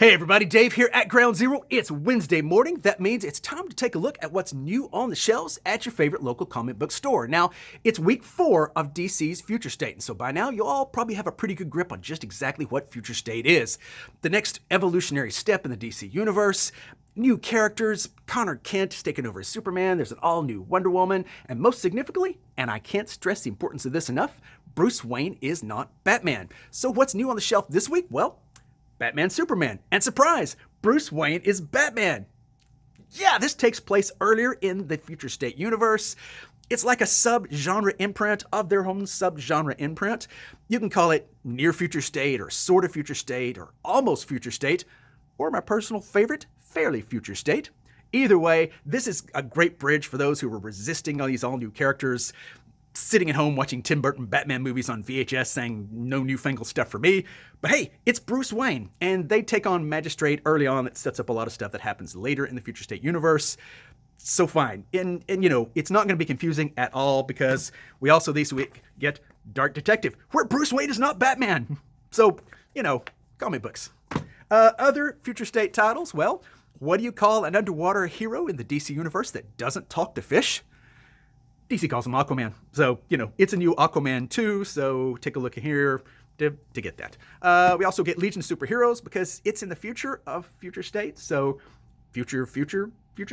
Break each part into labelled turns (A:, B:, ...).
A: Hey everybody, Dave here at Ground Zero. It's Wednesday morning. That means it's time to take a look at what's new on the shelves at your favorite local comic book store. Now, it's week 4 of DC's Future State, and so by now you'll all probably have a pretty good grip on just exactly what Future State is. The next evolutionary step in the DC universe, new characters, Connor Kent is taking over as Superman, there's an all-new Wonder Woman, and most significantly, and I can't stress the importance of this enough, Bruce Wayne is not Batman. So what's new on the shelf this week? Well, Batman Superman. And surprise, Bruce Wayne is Batman. Yeah, this takes place earlier in the Future State universe. It's like a sub-genre imprint of their own sub-genre imprint. You can call it near Future State or sort of Future State or almost Future State, or my personal favorite, fairly Future State. Either way, this is a great bridge for those who were resisting all these all-new characters, sitting at home watching Tim Burton Batman movies on VHS saying no newfangled stuff for me. But hey, it's Bruce Wayne, and they take on Magistrate early on that sets up a lot of stuff that happens later in the Future State universe. So fine. And you know, it's not going to be confusing at all because we also this week get Dark Detective, where Bruce Wayne is not Batman. So, you know, comic books. Other Future State titles, well, what do you call an underwater hero in the DC universe that doesn't talk to fish? DC calls him Aquaman. So, you know, it's a new Aquaman 2, so take a look here to get that. We also get Legion Superheroes because it's in the future of Future State. So, future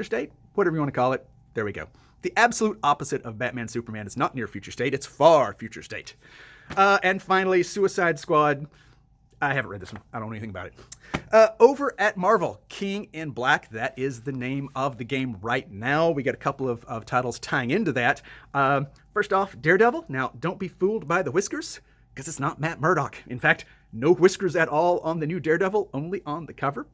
A: State, whatever you want to call it. There we go. The absolute opposite of Batman Superman is not near Future State. It's far Future State. And finally, Suicide Squad. I haven't read this one. I don't know anything about it. Over at Marvel, King in Black, that is the name of the game right now. We got a couple of titles tying into that. First off, Daredevil. Now, don't be fooled by the whiskers, because it's not Matt Murdock. In fact, no whiskers at all on the new Daredevil, only on the cover.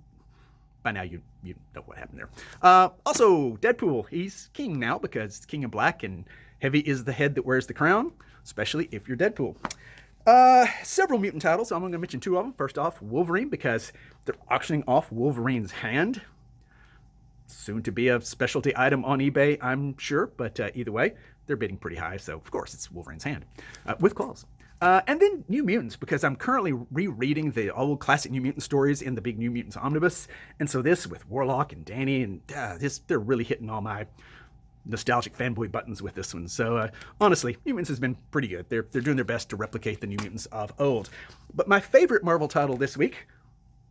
A: By now, you know what happened there. Also, Deadpool. He's king now, because King in Black, and heavy is the head that wears the crown, especially if you're Deadpool. Several mutant titles. I'm going to mention 2 of them. First off, Wolverine, because they're auctioning off Wolverine's hand. Soon to be a specialty item on eBay, I'm sure, but either way, they're bidding pretty high, so of course it's Wolverine's hand, with claws. And then New Mutants, because I'm currently rereading the old classic New Mutant stories in the big New Mutants omnibus, and so this with Warlock and Danny, and they're really hitting all my nostalgic fanboy buttons with this one. So honestly, New Mutants has been pretty good. They're doing their best to replicate the New Mutants of old. But my favorite Marvel title this week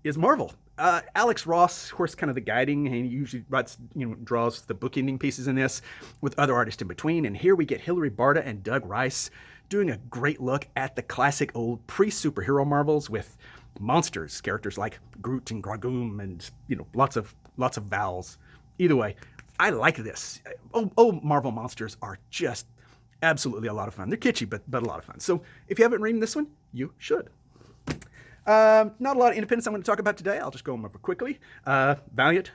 A: is Marvel. Alex Ross, of course, kind of the guiding, and he usually writes, draws the bookending pieces in this with other artists in between. And here we get Hilary Barta and Doug Rice doing a great look at the classic old pre-superhero Marvels with monsters, characters like Groot and Gragoom, and lots of vowels. Either way, I like this. Old Marvel monsters are just absolutely a lot of fun. They're kitschy, but a lot of fun. So if you haven't read this one, you should. Not a lot of independents I'm going to talk about today. I'll just go over quickly. Valiant,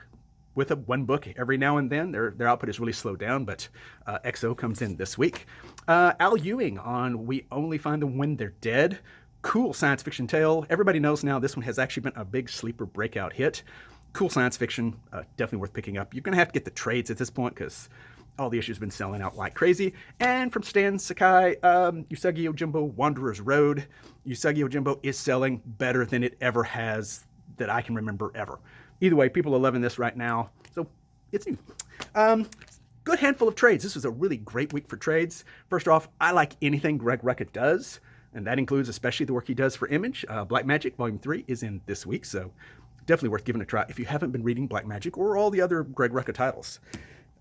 A: with one book every now and then. Their output is really slowed down, but XO comes in this week. Al Ewing on We Only Find Them When They're Dead. Cool science fiction tale. Everybody knows now this one has actually been a big sleeper breakout hit. Cool science fiction, definitely worth picking up. You're going to have to get the trades at this point because all the issues have been selling out like crazy. And from Stan Sakai, Usagi Yojimbo, Wanderer's Road. Usagi Yojimbo is selling better than it ever has that I can remember ever. Either way, people are loving this right now, so it's new. Good handful of trades. This was a really great week for trades. First off, I like anything Greg Rucka does, and that includes especially the work he does for Image. Black Magic Volume 3 is in this week, so definitely worth giving a try if you haven't been reading Black Magic or all the other Greg Rucka titles.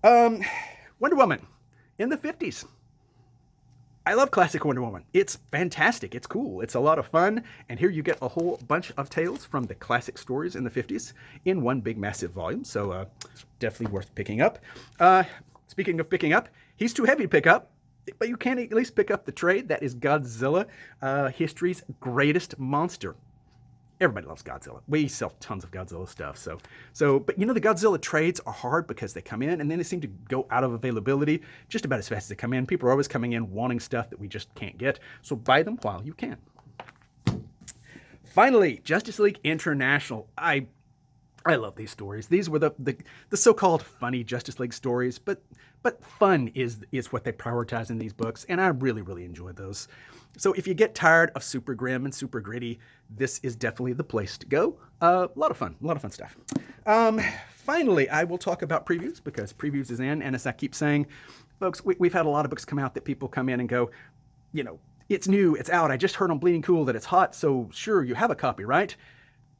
A: Wonder Woman in the 50s. I love classic Wonder Woman. It's fantastic. It's cool. It's a lot of fun. And here you get a whole bunch of tales from the classic stories in the 50s in one big massive volume. So definitely worth picking up. Speaking of picking up, he's too heavy to pick up, but you can at least pick up the trade. That is Godzilla, history's greatest monster. Everybody loves Godzilla. We sell tons of Godzilla stuff. But the Godzilla trades are hard because they come in and then they seem to go out of availability just about as fast as they come in. People are always coming in wanting stuff that we just can't get. So buy them while you can. Finally, Justice League International. I I love these stories. These were the so-called funny Justice League stories, but fun is what they prioritize in these books, and I really enjoyed those. So if you get tired of super grim and super gritty, this is definitely the place to go. A lot of fun stuff. Finally, I will talk about previews, because previews is in, and as I keep saying, folks, we've had a lot of books come out that people come in and go, you know, it's new, it's out, I just heard on Bleeding Cool that it's hot, so sure, you have a copy, right?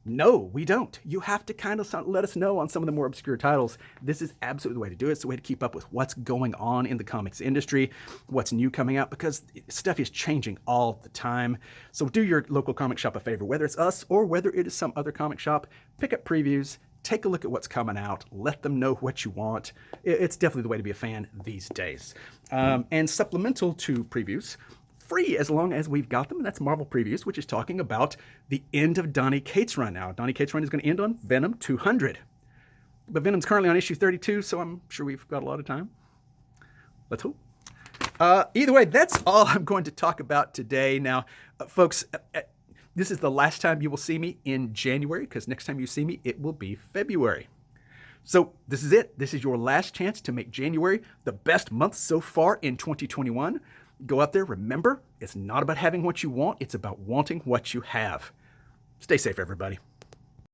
A: No, we don't. You have to kind of let us know on some of the more obscure titles. This is absolutely the way to do it. It's the way to keep up with what's going on in the comics industry, what's new coming out, because stuff is changing all the time. So do your local comic shop a favor, whether it's us or whether it is some other comic shop. Pick up previews, take a look at what's coming out, let them know what you want. It's definitely the way to be a fan these days. And supplemental to previews, free as long as we've got them, and that's Marvel Previews, which is talking about the end of Donny Cates' run now. Donny Cates' run is going to end on Venom 200. But Venom's currently on issue 32, so I'm sure we've got a lot of time. Let's hope. Either way, that's all I'm going to talk about today. Now, folks, this is the last time you will see me in January, because next time you see me, it will be February. So this is it. This is your last chance to make January the best month so far in 2021. Go out there. Remember, it's not about having what you want. It's about wanting what you have. Stay safe, everybody.